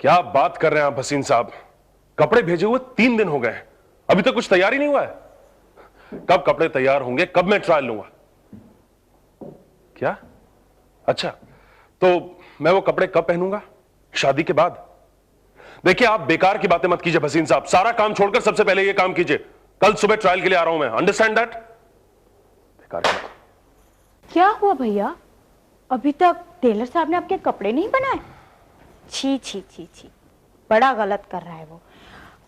क्या बात कर रहे हैं आप हसीन साहब? कपड़े भेजे हुए 3 दिन हो गए, अभी तक कुछ तैयारी नहीं हुआ है। कब कपड़े तैयार होंगे, कब मैं ट्रायल लूंगा? क्या? अच्छा, तो मैं वो कपड़े कब पहनूंगा? शादी के बाद। देखिए, आप बेकार की बातें मत कीजिए हसीन साहब, सारा काम छोड़कर सबसे पहले ये काम कीजिए। कल सुबह ट्रायल के लिए आ रहा हूं मैं, अंडरस्टैंड दैट? बेकार की बात। क्या हुआ भैया, अभी तक टेलर साहब ने आपके कपड़े नहीं बनाए? छी छी छी छी, बड़ा गलत कर रहा है वो।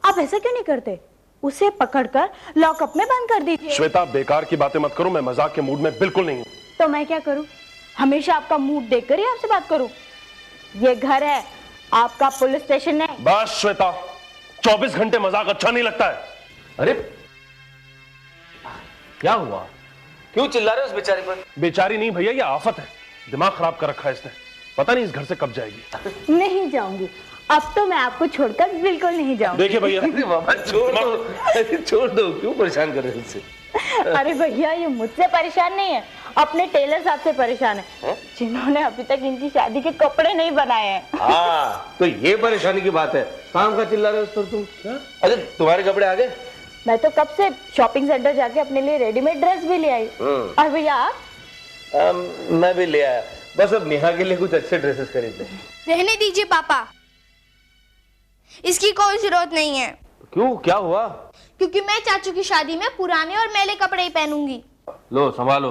आप ऐसा क्यों नहीं करते, उसे पकड़कर लॉकअप में बंद कर दीजिए। श्वेता, बेकार की बातें मत करो, मैं मजाक के मूड में बिल्कुल नहीं हूं। तो मैं क्या करूं? हमेशा आपका मूड देखकर ही आपसे बात करूं? ये घर है, आपका पुलिस स्टेशन नहीं। बस श्वेता, 24 घंटे मजाक अच्छा नहीं लगता है। अरे क्या हुआ, क्यों चिल्ला रहे हो उस बेचारी पर? बेचारी नहीं भैया, ये आफत है, दिमाग खराब कर रखा है इसने, पता नहीं इस घर से कब जाएगी। नहीं जाऊंगी, अब तो मैं आपको छोड़कर बिल्कुल नहीं जाऊंगी। देखिए भैया, छोड़ दो, क्यों परेशान कर रहे हो उससे? अरे भैया, ये मुझसे परेशान नहीं है, अपने टेलर साहब से परेशान है, जिन्होंने अभी तक इनकी शादी के कपड़े नहीं बनाए हैं। हाँ, तो ये परेशानी की बात है, काम का चिल्ला रहे हो उस पर तुम? अरे तुम्हारे कपड़े आ गए? मैं तो कब से शॉपिंग सेंटर जाके अपने लिए रेडीमेड ड्रेस भी ले आई। और भैया आप? मैं भी ले आया, बस अब नेहा के लिए कुछ अच्छे ड्रेसेस खरीदने। रहने दीजिए पापा, इसकी कोई जरूरत नहीं है। क्यों, क्या हुआ? क्योंकि मैं चाचू की शादी में पुराने और मैले कपड़े ही पहनूंगी। लो संभालो।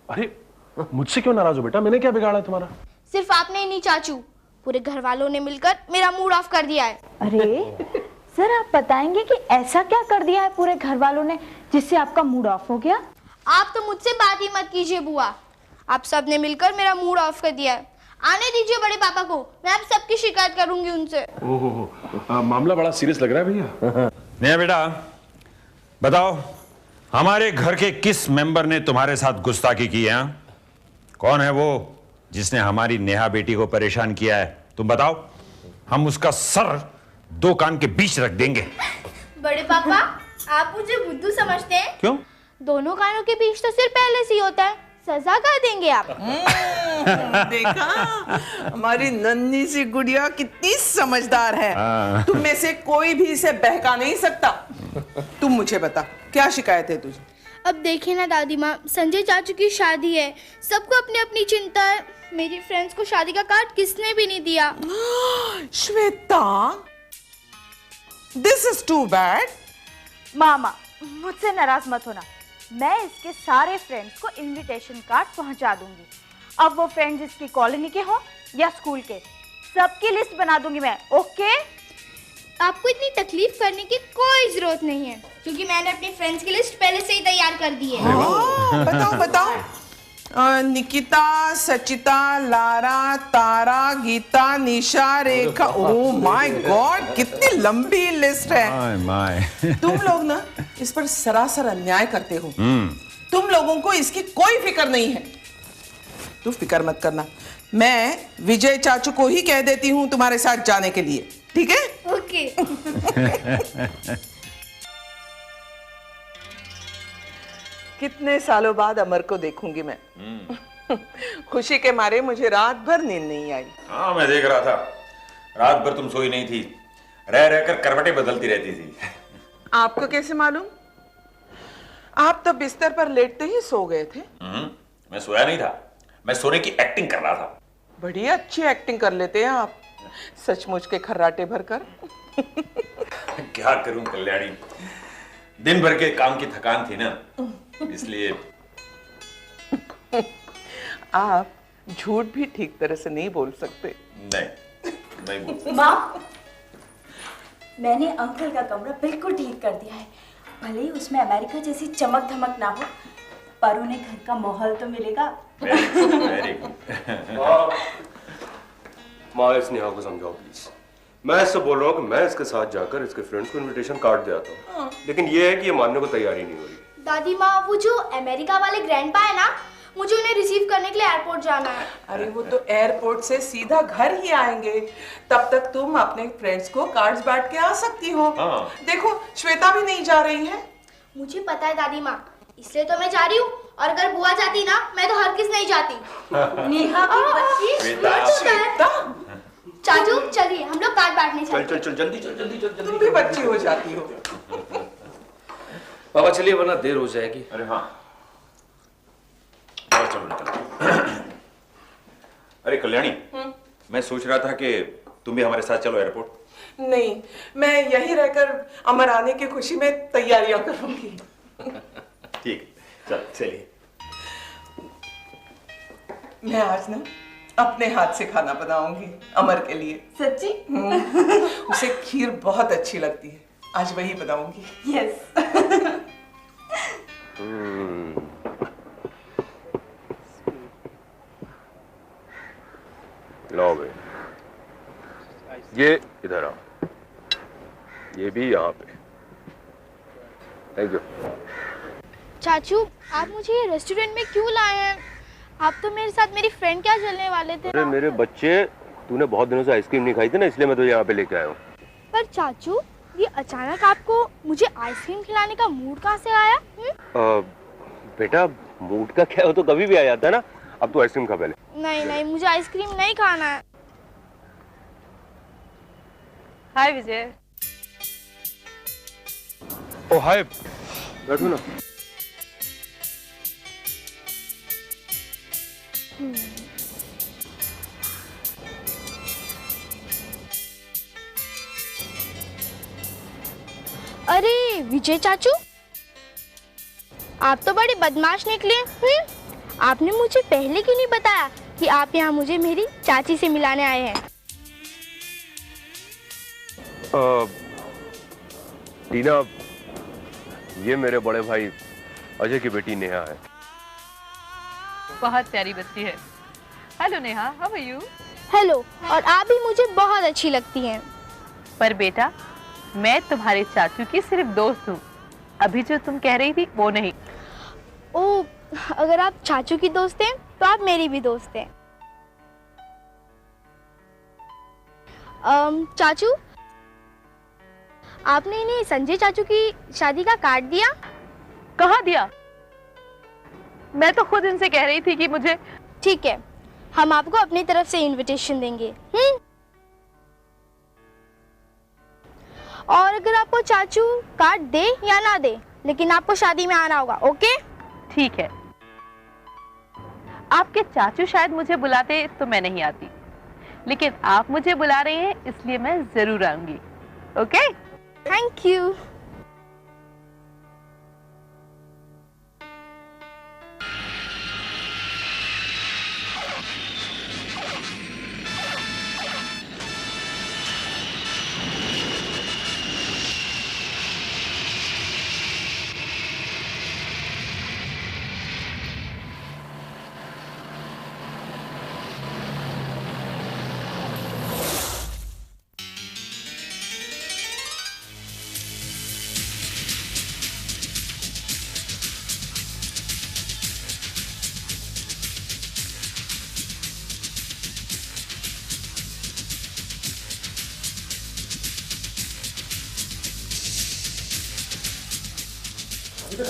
अरे मुझसे क्यों नाराज हो बेटा, मैंने क्या बिगाड़ा है तुम्हारा? सिर्फ आपने ही नहीं चाचू, पूरे घर वालों ने मिलकर मेरा मूड ऑफ कर दिया है। अरे सर, आप बताएंगे कि ऐसा क्या कर दिया है पूरे घर वालों ने जिससे आपका मूड ऑफ हो गया? आप तो मुझसे बात ही मत कीजिए बुआ, आप सब ने मिलकर मेरा मूड ऑफ कर दिया है। आने दीजिए बड़े पापा को, मैं आप सबकी शिकायत करूंगी उनसे। ओहो, मामला बड़ा सीरियस लग रहा है भैया। नेहा बेटा बताओ, हमारे घर के किस मेंबर ने तुम्हारे साथ गुस्ताखी की है? कौन है वो जिसने हमारी नेहा बेटी को परेशान किया है? तुम बताओ, हम उसका सर 2 कान के बीच रख देंगे। बड़े पापा, आप मुझे बुद्धू समझते हैं? क्यों? दोनों कानों के बीच तो सिर्फ पहले से ही होता है, सजा कर देंगे आप। देखा, हमारी नन्ही सी गुड़िया कितनी समझदार है। तुम में से कोई भी इसे बहका नहीं सकता। तुम मुझे बता, क्या शिकायत है तुझे? अब देखिए ना दादी माँ, संजय चाचू की शादी है, सबको अपनी अपनी चिंता है। मेरी फ्रेंड्स को शादी का कार्ड किसने भी नहीं दिया। Shweta, this is too bad. मामा, मुझसे नाराज मत होना, मैं इसके सारे फ्रेंड्स को इनविटेशन कार्ड पहुंचा दूंगी। अब वो फ्रेंड्स इसकी कॉलोनी के हों या स्कूल के, सबकी लिस्ट बना दूंगी मैं। ओके? आपको इतनी तकलीफ करने की कोई जरूरत नहीं है, क्योंकि मैंने अपनी फ्रेंड्स की लिस्ट पहले से ही तैयार कर दी है। बताओ बताओ। Nikita, Sachita, Lara, Tara, Geeta, Nisha, Rekha. Oh my God, कितनी लंबी लिस्ट है। तुम लोग ना इस पर सरासर अन्याय करते हो। तुम लोगों को इसकी कोई फिक्र नहीं है। तू फिक्र मत करना, मैं विजय चाचू को ही कह देती हूँ तुम्हारे साथ जाने के लिए, ठीक है? ओके। कितने सालों बाद अमर को देखूंगी मैं। खुशी के मारे मुझे रात भर नींद नहीं आई। हाँ, मैं देख रहा था, रात भर तुम सोई नहीं थी, रह रहकर करवटें बदलती रहती थी। आपको कैसे मालूम? आप तो बिस्तर पर लेटते ही सो गए थे। मैं सोया नहीं था, मैं सोने की एक्टिंग कर रहा था। बड़ी अच्छी एक्टिंग कर लेते हैं आप, सचमुच के खर्राटे भरकर। क्या करूं कल्याणी, दिन भर के काम की थकान थी ना, इसलिए। आप झूठ भी ठीक तरह से नहीं बोल सकते। नहीं बोल। माँ, मैंने अंकल का कमरा बिल्कुल ठीक कर दिया है। भले ही उसमें अमेरिका जैसी चमक धमक ना हो, पर उन्हें घर का माहौल तो मिलेगा। Very good. माँ, इस नेहा को समझाओ प्लीज। मैं इससे बोल रहा हूँ कि मैं इसके साथ जाकर इसके फ्रेंड्स को इनविटेशन कार्ड दे आता हूँ, लेकिन ये है कि ये मानने को तैयारी नहीं हो रही। दादी माँ, वो जो अमेरिका वाले ग्रैंडपा है ना, मुझे उन्हें रिसीव करने के लिए एयरपोर्ट जाना है। अरे वो तो एयरपोर्ट से सीधा घर ही आएंगे, तब तक तुम अपने फ्रेंड्स को कार्ड्स बांट के आ सकती हो। देखो, श्वेता भी नहीं जा रही है। मुझे पता है दादी माँ, इसलिए तो मैं जा रही हूँ, और अगर बुआ जाती ना, मैं तो हरगिज़ नहीं जाती। नेहा की बच्ची श्वेता, चाचू चलिए, हम लोग काटने चल चाहिए। चल चल जल्दी चल जल्दी चल तुम जल्दी। भी बच्ची हो जाती हो। पापा चलिए वरना देर हो जाएगी। अरे हाँ, और चलो निकल। अरे कल्याणी, मैं सोच रहा था कि तुम भी हमारे साथ चलो एयरपोर्ट। नहीं, मैं यहीं रहकर अमर आने की खुशी में तैयारियां करूंगी। ठीक, चल चलिए। मैं आज ना अपने हाथ से खाना बनाऊंगी अमर के लिए। सच्ची? उसे खीर बहुत अच्छी लगती है, आज वही बनाऊंगी। यस। लो बे, ये इधर आओ, ये भी यहाँ पे। Thank you. चाचू, आप मुझे ये रेस्टोरेंट में क्यों लाए हैं? आप तो मेरे साथ मेरी फ्रेंड क्या चलने वाले थे। अरे मेरे बच्चे, तूने बहुत दिनों से आइसक्रीम नहीं खाई थी ना, इसलिए मैं तो यहाँ पे लेके आया हूँ। पर चाचू, ये अचानक आपको मुझे आइसक्रीम खिलाने का मूड कहाँ से आया? बेटा, मूड का क्या हो तो कभी भी आ जाता है ना। अब तू आइसक्रीम खा पहले। नहीं नहीं, मुझे आइसक्रीम नहीं खाना है। हाय विजय। ओ हाय, बैठो ना। अरे विजय चाचू, आप तो बड़े बदमाश निकले। आपने मुझे पहले क्यों नहीं बताया कि आप यहाँ मुझे मेरी चाची से मिलाने आए हैं? टीना, ये मेरे बड़े भाई अजय की बेटी नेहा है। बहुत प्यारी बच्ची है। Hello Neha, how are you? Hello, और आप भी मुझे बहुत अच्छी लगती हैं। पर बेटा, मैं तुम्हारे चाचू की सिर्फ दोस्त हूँ, अभी जो तुम कह रही थी वो नहीं। ओ, अगर आप चाचू की दोस्त हैं तो आप मेरी भी दोस्त हैं। चाचू, आपने इन्हें संजय चाचू की शादी का कार्ड दिया? कहाँ दिया? मैं तो खुद इनसे कह रही थी कि मुझे। ठीक है, हम आपको अपनी तरफ से इनविटेशन देंगे। और अगर आपको चाचू कार्ड दे या ना दे, लेकिन आपको शादी में आना होगा, ओके? ठीक है। आपके चाचू शायद मुझे बुलाते तो मैं नहीं आती, लेकिन आप मुझे बुला रहे हैं इसलिए मैं जरूर आऊंगी। ओके? Thank you.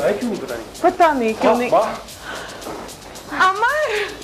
क्यों नहीं बताएंगे? पता नहीं क्यों नहीं। वाह, अमर,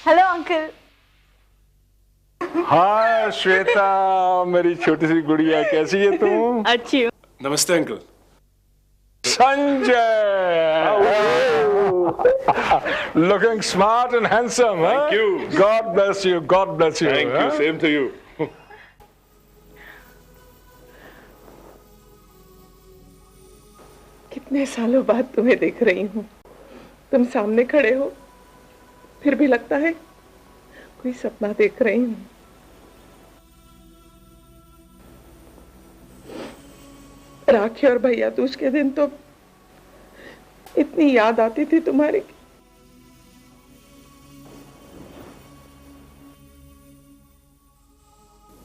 हेलो अंकल। हाँ श्वेता, मेरी छोटी सी गुड़िया, कैसी है तुम? अच्छी हूँ। नमस्ते uncle. Sanjay, looking smart and handsome. Thank you. God bless you. God bless you. Thank you, same to you. कितना इतने सालों बाद तुम्हें देख रही हूँ। तुम सामने खड़े हो, फिर भी लगता है कोई सपना देख रही हूँ। राखी और भैया दूज के दिन तो इतनी याद आती थी तुम्हारी।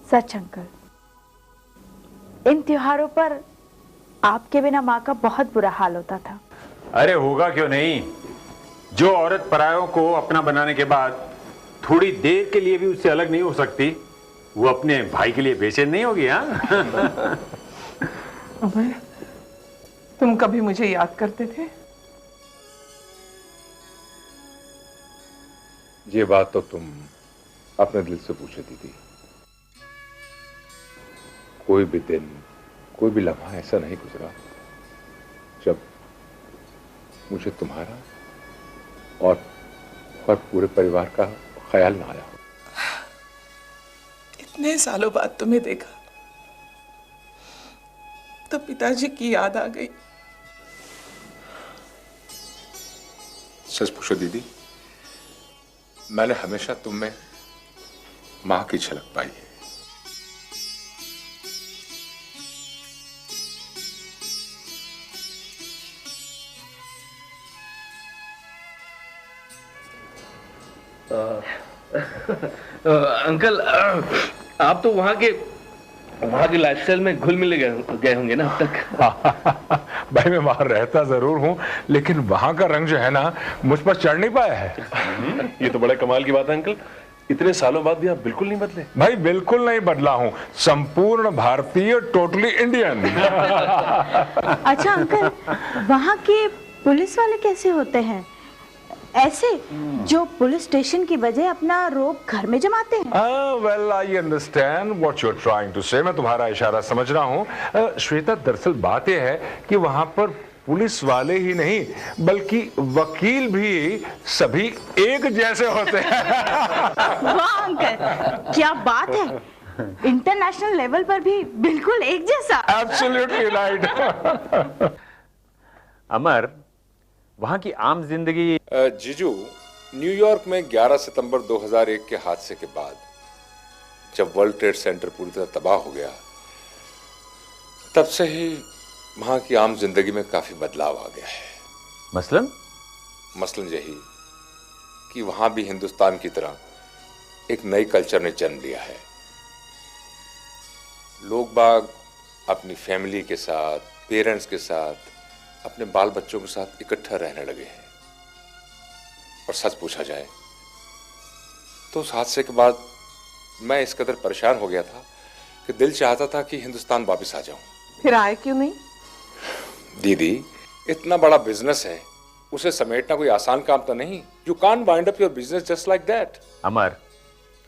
सच अंकल, इन त्योहारों पर आपके बिना माँ का बहुत बुरा हाल होता था। अरे होगा क्यों नहीं। जो औरत परायों को अपना बनाने के बाद थोड़ी देर के लिए भी उससे अलग नहीं हो सकती, वो अपने भाई के लिए बेचैन नहीं होगी। हाँ अमर, तुम कभी मुझे याद करते थे? ये बात तो तुम अपने दिल से पूछे दीदी। कोई भी दिन, कोई भी लम्हा ऐसा नहीं गुजरा जब मुझे तुम्हारा और पूरे परिवार का ख्याल ना आया। इतने सालों बाद तुम्हें देखा तो पिताजी की याद आ गई। सच पूछो दीदी, मैंने हमेशा तुम में मां की झलक पाई है। अंकल, आप तो वहाँ की लाइफस्टाइल में घुल मिल गए होंगे ना अब तक। भाई मैं वहां रहता जरूर हूं, लेकिन वहां का रंग जो है ना मुझ पर चढ़ नहीं पाया है। ये तो बड़े कमाल की बात है अंकल, इतने सालों बाद भी आप बिल्कुल नहीं बदले। भाई बिल्कुल नहीं बदला हूं, संपूर्ण भारतीय, टोटली इंडियन। अच्छा अंकल, वहाँ के पुलिस वाले कैसे होते हैं? ऐसे जो पुलिस स्टेशन की बजाय अपना रोब घर में जमाते हैं? Well I understand what you are trying to say. मैं तुम्हारा इशारा समझ रहा हूं। श्वेता, दरअसल बात यह है कि वहां पर पुलिस वाले ही नहीं बल्कि वकील भी सभी एक जैसे होते हैं। वाह अंकल, क्या बात है, इंटरनेशनल लेवल पर भी बिल्कुल एक जैसा। Absolutely right. अमर, वहां की आम जिंदगी। जीजू, न्यूयॉर्क में 11 सितंबर 2001 के हादसे के बाद जब वर्ल्ड ट्रेड सेंटर पूरी तरह तबाह हो गया, तब से ही वहां की आम जिंदगी में काफी बदलाव आ गया है। मसलन यही कि वहां भी हिंदुस्तान की तरह एक नई कल्चर ने जन्म लिया है। लोग बाग अपनी फैमिली के साथ, पेरेंट्स के साथ, अपने बाल बच्चों के साथ इकट्ठा रहने लगे हैं। और सच पूछा जाए तो उस हादसे के बाद मैं इस कदर परेशान हो गया था कि दिल चाहता था कि हिंदुस्तान वापस आ जाऊं। फिर आए क्यों नहीं? दीदी, इतना बड़ा बिजनेस है, उसे समेटना कोई आसान काम तो नहीं। You can't wind up your business just like that. Amar,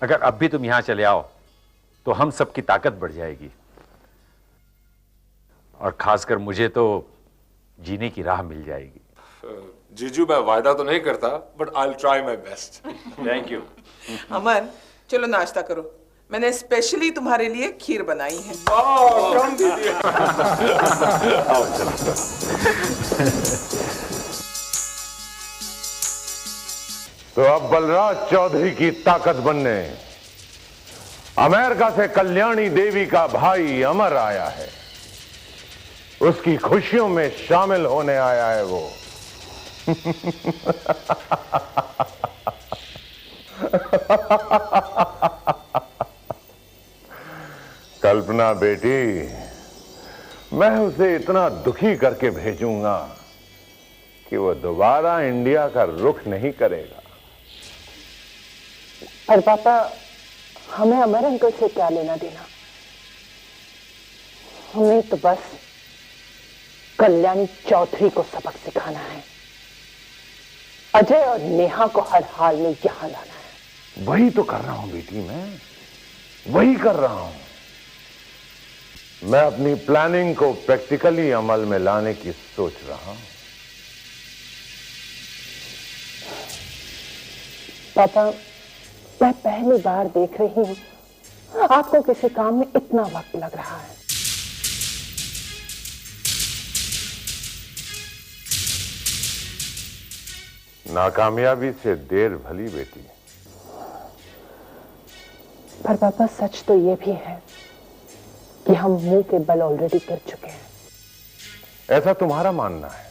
अगर अब भी तुम यहां चले आओ तो हम सबकी ताकत बढ़ जाएगी, और खासकर मुझे तो जीने की राह मिल जाएगी। जीजू, मैं वायदा तो नहीं करता, but I will try my best. Thank you. Amar, चलो नाश्ता करो, मैंने स्पेशली तुम्हारे लिए खीर बनाई है। तो अब बलराज चौधरी की ताकत बनने अमेरिका से कल्याणी देवी का भाई अमर आया है। उसकी खुशियों में शामिल होने आया है वो। कल्पना बेटी, मैं उसे इतना दुखी करके भेजूंगा कि वो दोबारा इंडिया का रुख नहीं करेगा। पर पापा, हमें अमर अंकल से क्या लेना देना? हमें तो बस कल्याणी चौधरी को सबक सिखाना है, अजय और नेहा को हर हाल में यहां लाना है। वही तो कर रहा हूं बेटी, मैं वही कर रहा हूं। मैं अपनी प्लानिंग को प्रैक्टिकली अमल में लाने की सोच रहा हूं। पापा, मैं पहली बार देख रही हूं आपको किसी काम में इतना वक्त लग रहा है। नाकामयाबी से देर भली बेटी। पर पापा सच तो ये भी है कि हम मुंह के बल ऑलरेडी कर चुके हैं। ऐसा तुम्हारा मानना है,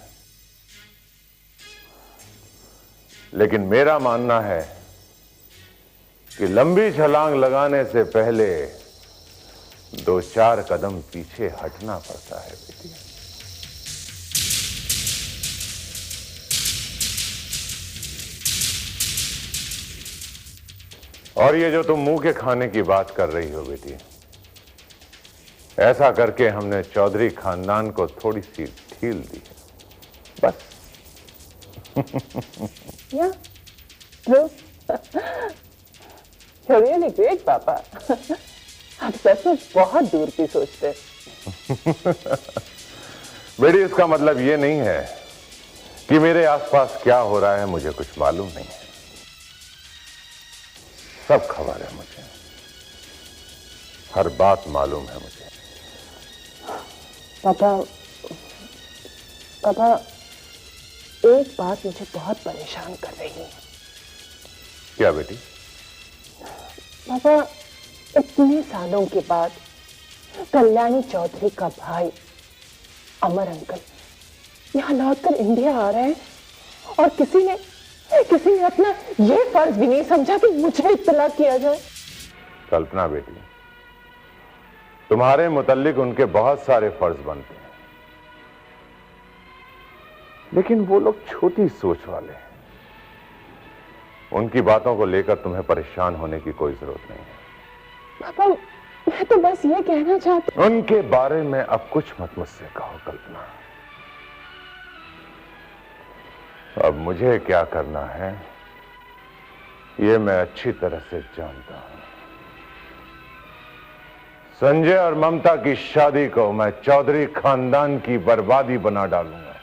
लेकिन मेरा मानना है कि लंबी छलांग लगाने से पहले 2-4 कदम पीछे हटना पड़ता है बेटी। और ये जो तुम मुंह के खाने की बात कर रही हो बेटी, ऐसा करके हमने चौधरी खानदान को थोड़ी सी ढील दी है, बस। Yeah, true. You're really great, पापा। आप सचमुच बहुत दूर की सोचते हैं। बेटी, इसका मतलब ये नहीं है कि मेरे आसपास क्या हो रहा है मुझे कुछ मालूम नहीं है। सब खबर है मुझे, हर बात मालूम है मुझे। पापा, पापा, एक बात मुझे बहुत परेशान कर रही है। क्या बेटी? पापा, इतने सालों के बाद कल्याणी चौधरी का भाई अमर अंकल यहाँ लौटकर इंडिया आ रहे हैं और किसी ने अपना ये फर्ज भी नहीं समझा कि मुझे इत्तला किया जाए। कल्पना बेटी, तुम्हारे मुतल्लिक उनके बहुत सारे फर्ज बनते हैं, लेकिन वो लोग छोटी सोच वाले हैं। उनकी बातों को लेकर तुम्हें परेशान होने की कोई जरूरत नहीं है। पापा, मैं तो बस ये कहना चाहती हूं। उनके बारे में अब कुछ मत मुझसे कहो कल्पना। अब मुझे क्या करना है ये मैं अच्छी तरह से जानता हूं। संजय और ममता की शादी को मैं चौधरी खानदान की बर्बादी बना डालूंगा।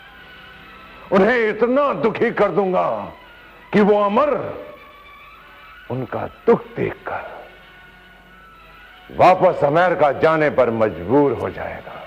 उन्हें इतना दुखी कर दूंगा कि वो अमर उनका दुख देखकर वापस अमेरिका जाने पर मजबूर हो जाएगा।